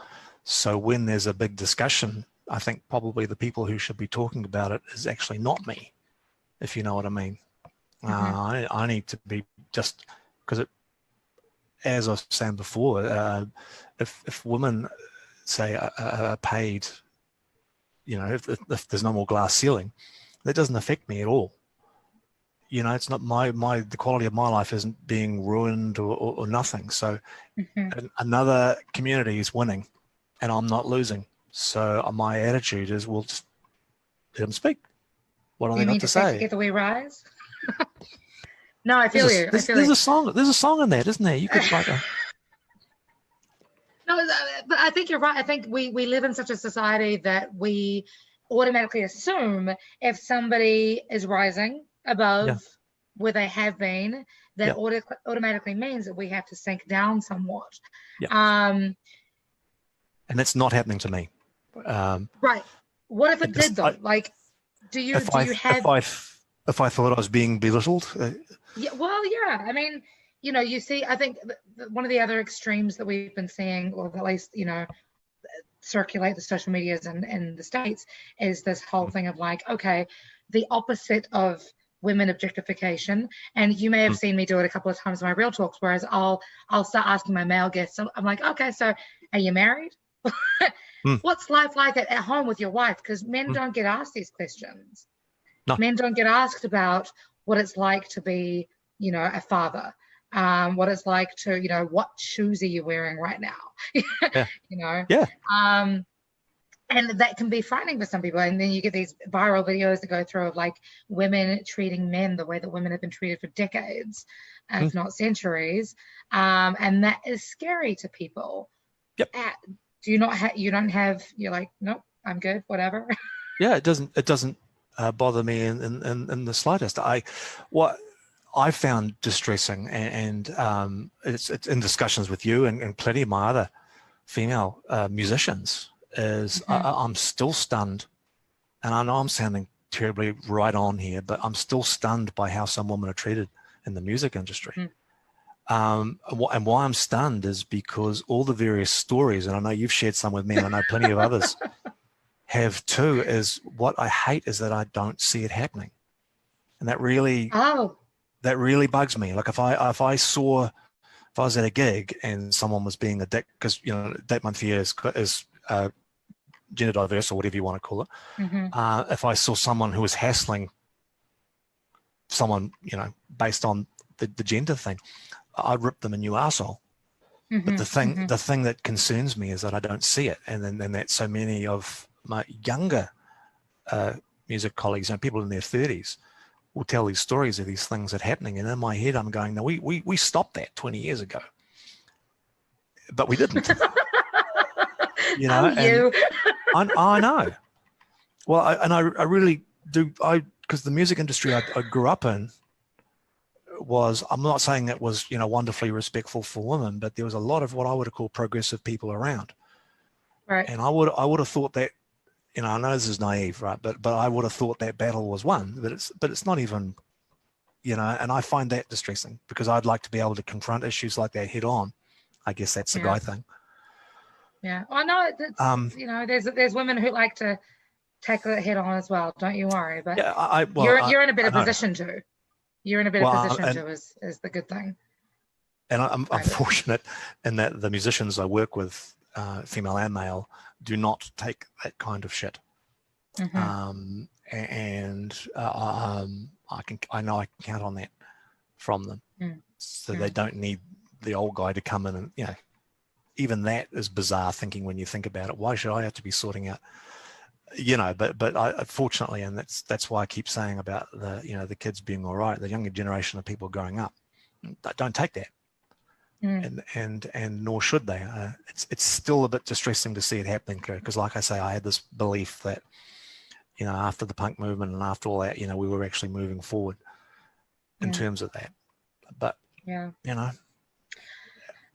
So when there's a big discussion, I think probably the people who should be talking about it is actually not me, if you know what I mean. I need to be, just because it, as I was saying before, if women say are paid, you know, if there's no more glass ceiling, that doesn't affect me at all. You know, it's not the quality of my life isn't being ruined or nothing. So another community is winning and I'm not losing. So my attitude is, we'll just let them speak. What do they got to say? Together we rise? No, I feel you. There's a song in that, isn't there? You could like a... No, but I think you're right. I think we live in such a society that we automatically assume if somebody is rising above where they have been, that automatically means that we have to sink down somewhat. And that's not happening to me. Right. What if it did though? Like, do you have... If I thought I was being belittled? Yeah, well, yeah. I mean, you know, you see, I think one of the other extremes that we've been seeing, or at least, you know, circulate the social medias in the States, is this whole thing of like, okay, the opposite of women objectification. And you may have seen me do it a couple of times in my Real Talks, whereas I'll start asking my male guests, I'm like, okay, so are you married? What's life like at home with your wife? Because men don't get asked these questions. No. Men don't get asked about what it's like to be, you know, a father, what it's like to, you know, what shoes are you wearing right now? You know? And that can be frightening for some people. And then you get these viral videos that go through of like women treating men the way that women have been treated for decades, if not centuries. And that is scary to people. Do you not you're like, nope, I'm good, whatever. It doesn't bother me in the slightest. What I found distressing, and it's in discussions with you and plenty of my other female musicians, is I'm still stunned, and I know I'm sounding terribly right on here, but I'm still stunned by how some women are treated in the music industry. Mm. And why I'm stunned is because all the various stories, and I know you've shared some with me, and I know plenty of others have too, is what I hate is that I don't see it happening. And that really bugs me. Like if I was at a gig and someone was being a dick, because, you know, Date Month Year is gender diverse, or whatever you want to call it. Mm-hmm. If I saw someone who was hassling someone, you know, based on the gender thing, I'd rip them a new arsehole. Mm-hmm. But Mm-hmm. the thing that concerns me is that I don't see it, and then that so many of my younger music colleagues and people in their 30s will tell these stories of these things that are happening, and in my head I'm going, no, we stopped that 20 years ago, but we didn't. You know, and I know. Well, I really do. Because the music industry I grew up in was, I'm not saying it was, you know, wonderfully respectful for women, but there was a lot of what I would have called progressive people around. Right. And I would have thought that, you know, I know this is naive, right? But I would have thought that battle was won. But it's not even, you know. And I find that distressing, because I'd like to be able to confront issues like that head on. I guess that's the guy thing. Yeah. I know it's, you know, there's women who like to tackle it head on as well. Don't you worry. But yeah, you're in a better position to. You're in a better position to is the good thing. And I'm fortunate in that the musicians I work with, female and male, do not take that kind of shit. Mm-hmm. I know I can count on that from them. So they don't need the old guy to come in, and, you know, even that is bizarre thinking when you think about it. Why should I have to be sorting out, you know? But I fortunately, and that's why I keep saying about the, you know, the kids being all right, the younger generation of people growing up don't take that. And nor should they. It's still a bit distressing to see it happening, because, like I say, I had this belief that, you know, after the punk movement and after all that, you know, we were actually moving forward in terms of that. But you know,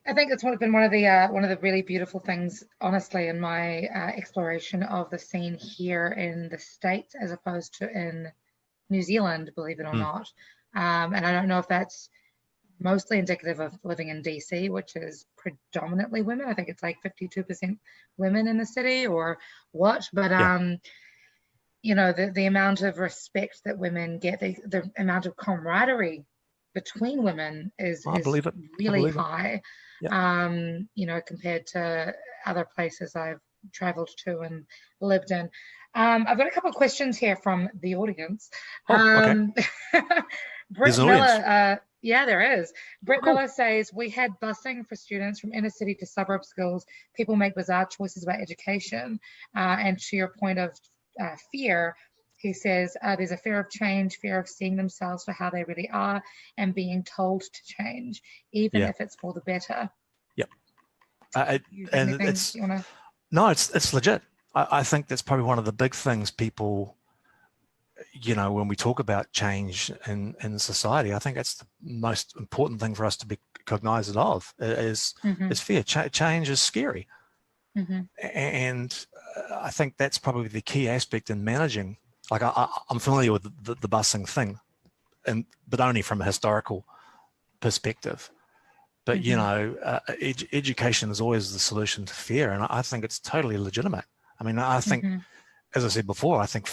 I think it's been one of the really beautiful things, honestly, in my exploration of the scene here in the States as opposed to in New Zealand, believe it or not. And I don't know if that's mostly indicative of living in DC, which is predominantly women. I think it's like 52% women in the city, or what. But you know, the amount of respect that women get, the amount of camaraderie between women is really high. You know, compared to other places I've traveled to and lived in. I've got a couple of questions here from the audience. Okay. Britt Miller, there is. Britt Miller says, we had busing for students from inner city to suburb schools. People make bizarre choices about education. And to your point of fear, he says there's a fear of change, fear of seeing themselves for how they really are and being told to change, even if it's for the better. Yep. It's legit. I think that's probably one of the big things people, you know, when we talk about change in society, I think that's the most important thing for us to be cognizant of is fear. Change is scary. And I think that's probably the key aspect in managing. Like I'm familiar with the busing thing, but only from a historical perspective. But you know, education is always the solution to fear, and I think it's totally legitimate. I mean, I think, as I said before, I think,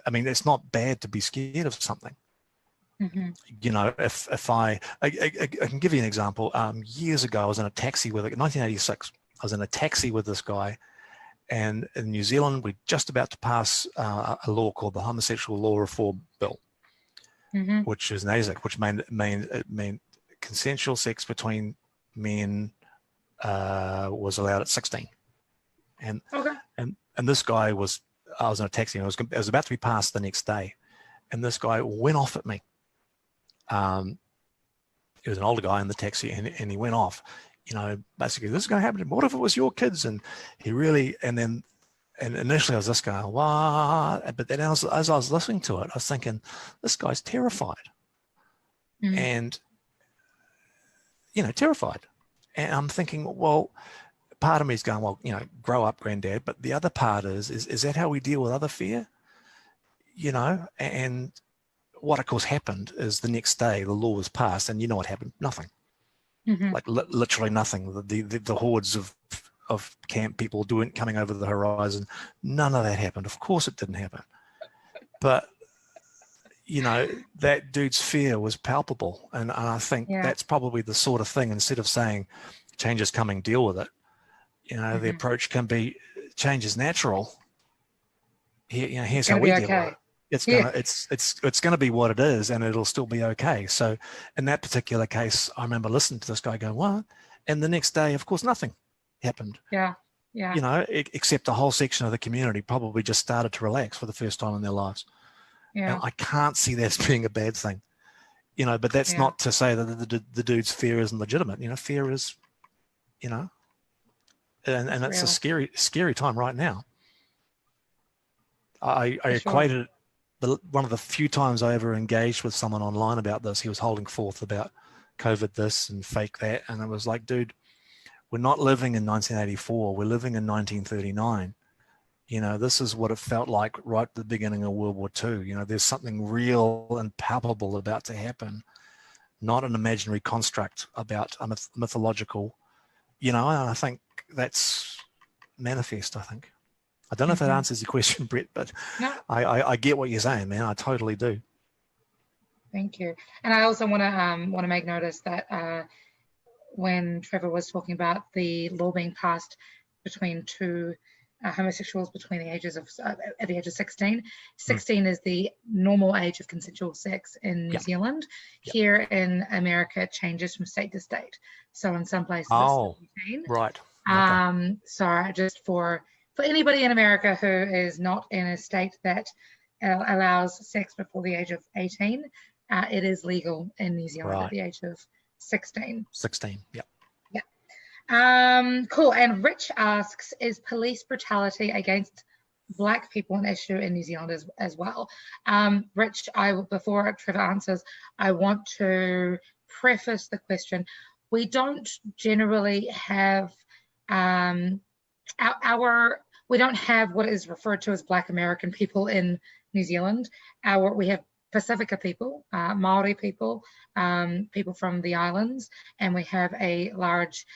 I mean, it's not bad to be scared of something. You know, if I can give you an example. Years ago, I was in a taxi with 1986. I was in a taxi with this guy. And in New Zealand, we're just about to pass a law called the Homosexual Law Reform Bill, which is NASIC, which meant consensual sex between men was allowed at 16. And this guy I was in a taxi, and it was about to be passed the next day, and this guy went off at me. He was an older guy in the taxi, and he went off. You know, basically, this is going to happen. What if it was your kids? And he really, and initially I was just going, what? But then as I was listening to it, I was thinking, this guy's terrified. And, you know, terrified. And I'm thinking, well, part of me is going, well, you know, grow up, granddad. But the other part is that how we deal with other fear? You know, and what of course happened is the next day the law was passed, and you know what happened? Nothing. Like literally nothing. The hordes of camp people coming over the horizon, none of that happened. Of course it didn't happen. But you know, that dude's fear was palpable, and I think that's probably the sort of thing, instead of saying change is coming, deal with it, you know, the approach can be change is natural. Here, you know, here's how we deal with it. It's gonna be what it is, and it'll still be okay. So in that particular case, I remember listening to this guy go, what? And the next day, of course, nothing happened. Yeah. You know, except a whole section of the community probably just started to relax for the first time in their lives. And I can't see that as being a bad thing. You know, but that's not to say that the dude's fear isn't legitimate. You know, fear is, you know, and it's a scary time right now. I equated one of the few times I ever engaged with someone online about this. He was holding forth about COVID this and fake that, and it was like, dude, we're not living in 1984. We're living in 1939. You know, this is what it felt like right at the beginning of World War II. You know, there's something real and palpable about to happen, not an imaginary construct about a mythological, you know, and I think that's manifest, I think. I don't know if that answers your question, Brett, but no. I get what you're saying, man. I totally do. Thank you. And I also want to make notice that when Trevor was talking about the law being passed between two homosexuals between the ages of at the age of 16. 16 is the normal age of consensual sex in New Zealand. Here in America, it changes from state to state. So in some places, it's 17. Right. So just for anybody in America who is not in a state that allows sex before the age of 18, it is legal in New Zealand at the age of 16. 16, yeah. Cool. And Rich asks, is police brutality against Black people an issue in New Zealand as well? Rich, before Trevor answers, I want to preface the question. We don't generally have we don't have what is referred to as Black American people in New Zealand. We have Pacifica people, Maori people, people from the islands, and we have a large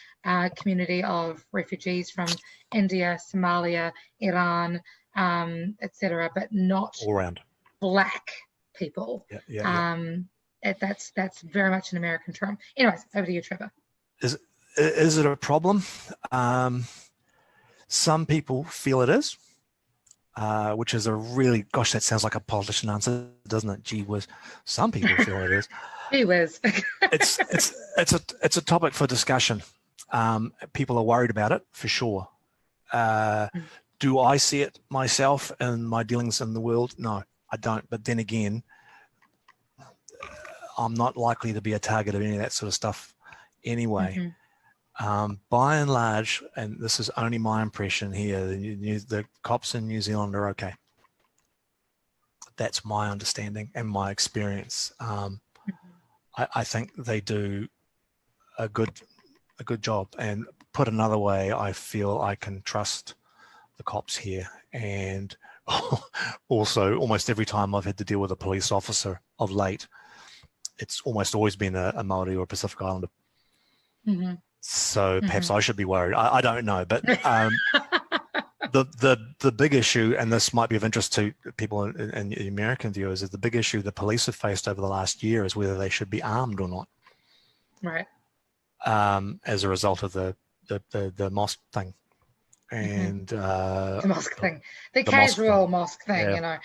community of refugees from India, Somalia, Iran, etc., but not all around Black people. That's very much an American term. Anyways, over to you, Trevor. Is it a problem? Some people feel it is. Which is a really, gosh, that sounds like a politician answer, doesn't it? Gee whiz. Some people feel it is. Gee whiz. it's a topic for discussion. People are worried about it for sure. Do I see it myself in my dealings in the world? No, I don't. But then again, I'm not likely to be a target of any of that sort of stuff anyway. By and large, and this is only my impression here, the cops in New Zealand are okay. That's my understanding and my experience. I think they do a good job. And put another way, I feel I can trust the cops here. And also, almost every time I've had to deal with a police officer of late, it's almost always been a Maori or a Pacific Islander. So perhaps I should be worried. I don't know, but the big issue, and this might be of interest to people and American viewers, is the big issue the police have faced over the last year is whether they should be armed or not. Right. As a result of the mosque thing. And the mosque thing, the casual mosque thing, you know.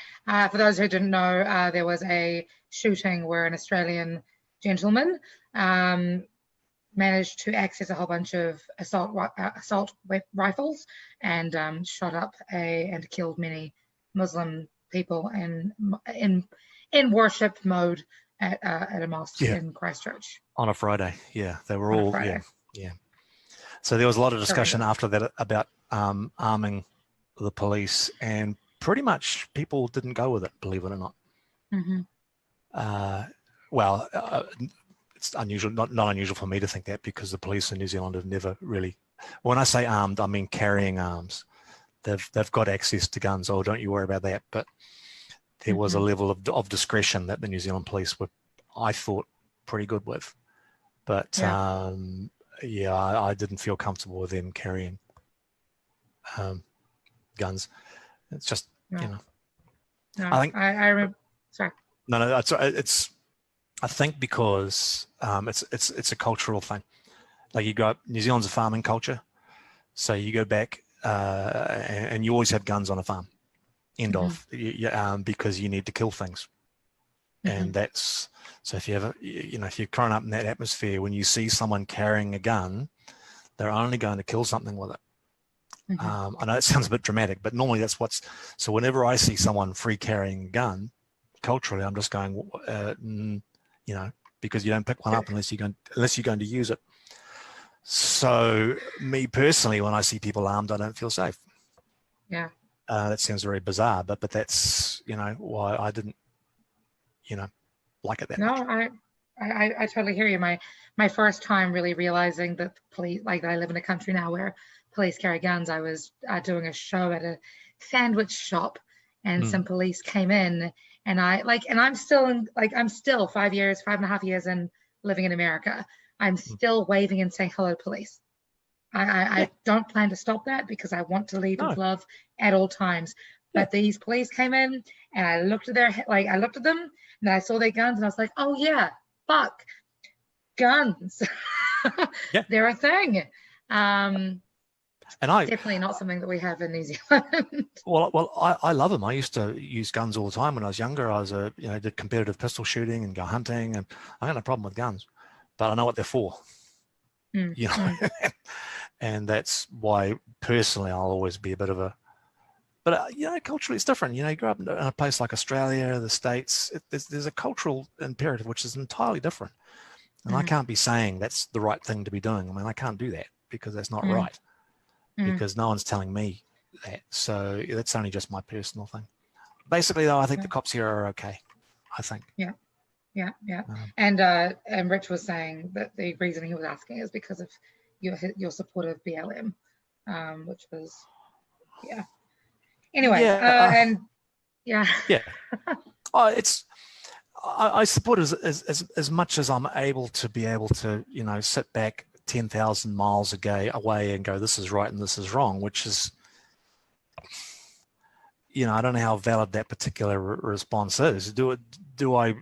For those who didn't know, there was a shooting where an Australian gentleman managed to access a whole bunch of assault rifles and shot up and killed many Muslim people in worship mode at a mosque in Christchurch on a Friday. They were all So there was a lot of discussion after that about arming the police, and pretty much people didn't go with it, believe it or not. It's unusual, not unusual for me to think that, because the police in New Zealand have never really, when I say armed, I mean carrying arms. They've got access to guns. Oh, don't you worry about that. But there was a level of discretion that the New Zealand police were, I thought, pretty good with. But I didn't feel comfortable with them carrying guns. It's just, No. you know. No, I think I remember. Sorry. No, it's. I think because it's a cultural thing. Like you go up, New Zealand's a farming culture, so you go back and you always have guns on a farm. End of, because you need to kill things, and that's so. If you ever, if you're growing up in that atmosphere, when you see someone carrying a gun, they're only going to kill something with it. I know it sounds a bit dramatic, but normally that's what's. So whenever I see someone free carrying a gun, culturally, I'm just going, because you don't pick one up unless you're going to use it. So me personally, when I see people armed, I don't feel safe. Yeah. That sounds very bizarre, but that's why I didn't like it that much. No, I totally hear you. My first time really realizing that police, like I live in a country now where police carry guns. I was doing a show at a sandwich shop, and some police came in, and I'm still 5.5 years in living in America. I'm still waving and saying hello to police. I don't plan to stop that because I want to lead with love at all times. But these police came in, and I looked at them, and I saw their guns, and I was like, oh yeah, fuck, guns. They're a thing. And I definitely not something that we have in New Zealand. Well, I love them. I used to use guns all the time when I was younger. I was did competitive pistol shooting and go hunting, and I got no problem with guns, but I know what they're for. And that's why personally I'll always be a bit of a. But culturally it's different. You grow up in a place like Australia, the States. There's a cultural imperative which is entirely different, and I can't be saying that's the right thing to be doing. I mean, I can't do that because that's not right. Because no one's telling me that. So that's only just my personal thing. Basically, though, I think the cops here are okay. I think. Yeah. And Rich was saying that the reason he was asking is because of your support of BLM, which was Anyway, I support as much as I'm able to sit back 10,000 miles away and go, this is right and this is wrong, which is, I don't know how valid that particular response is. Do I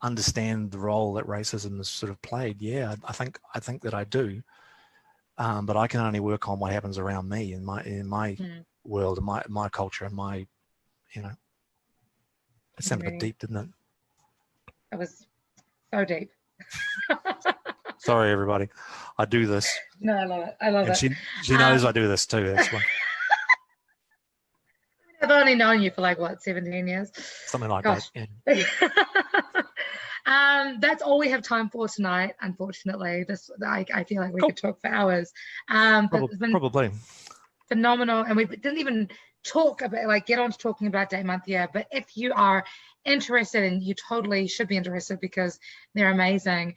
understand the role that racism has sort of played? Yeah, I think that I do. But I can only work on what happens around me in my world, in my culture, and my, it sounded a bit deep, didn't it? It was so deep. Sorry, everybody. I do this. No, I love it. I love it. She knows I do this too. That's why. I've only known you for 17 years. Something like that. Yeah. That's all we have time for tonight. Unfortunately, I feel like we could talk for hours. Probably. Phenomenal, and we didn't even talk about get on to talking about Date Month Year. But if you are interested, and you totally should be interested because they're amazing,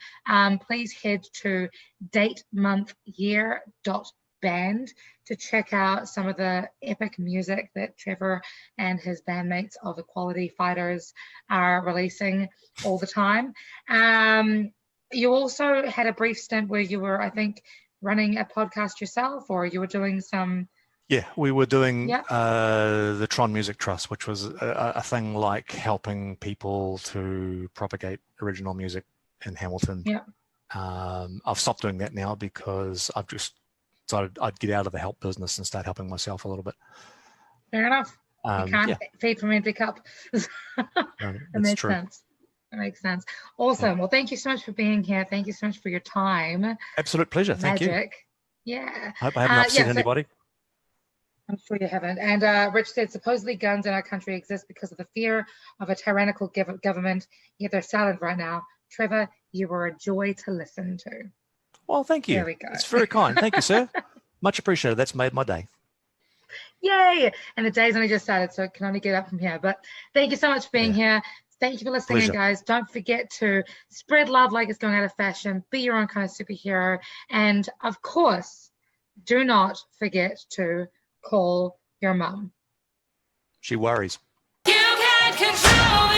please head to datemonthyear.band to check out some of the epic music that Trevor and his bandmates of Equality Fighters are releasing all the time. You also had a brief stint where you were, I think, running a podcast yourself, or you were doing some. Yeah, we were doing the Tron Music Trust, which was a thing like helping people to propagate original music in Hamilton. Yeah. I've stopped doing that now because I've just decided I'd get out of the help business and start helping myself a little bit. Fair enough. You can't feed from an empty cup. That makes sense. That makes sense. Awesome. Yeah. Well, thank you so much for being here. Thank you so much for your time. Absolute pleasure. Thank you. Yeah. I hope I haven't upset anybody. I'm sure you haven't. And Rich said, supposedly guns in our country exist because of the fear of a tyrannical government, yet they're silent right now. Trevor, you were a joy to listen to. Well, thank you. There we go. It's very kind. Thank you, sir. Much appreciated. That's made my day. Yay. And the day's only just started, so it can only get up from here. But thank you so much for being here. Thank you for listening, guys. Don't forget to spread love like it's going out of fashion. Be your own kind of superhero. And, of course, do not forget to call your mum. She worries. You can can't control